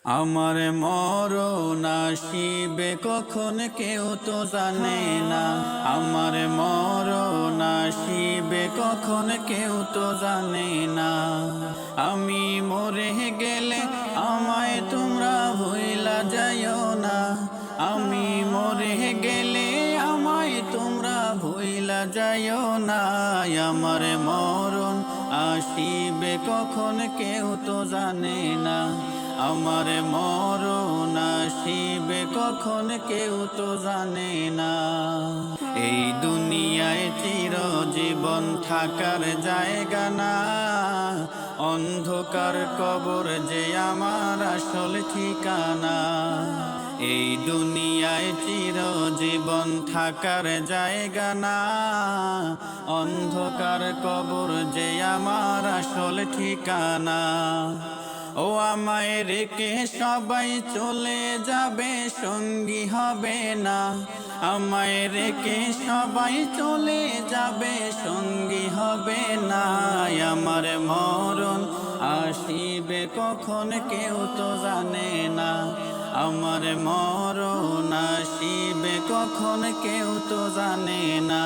আমার মরণ আসিবে কখন কেউ তো জানে না। আমার মরণ আসিবে কখন কেউ তো জানে না। আমি মরে গেলে আমায় তোমরা ভুইলা যাইও না। আমি মরে গেলে আমায় তোমরা ভুইলা যাইও না। আমার মরণ আসিবে কখন কেউ তো জানে না। আমার মরণ আসিবে কখন কেউ তো জানে না। এই দুনিয়ায় চিরজীবন থাকার জায়গা না। অন্ধকার কবর যে আমার আসল ঠিকানা। এই দুনিয়ায় চিরজীবন থাকার জায়গা না। অন্ধকার কবর যে আমার আসল ঠিকানা। ও আমায় রেখে সবাই চলে যাবে, সঙ্গী হবে না। আমায় রেখে সবাই চলে যাবে, সঙ্গী হবে না। আমার মরণ আসিবে কখন কেউ তো জানে না। আমার মরণ আসিবে কখন কেউ তো জানে না।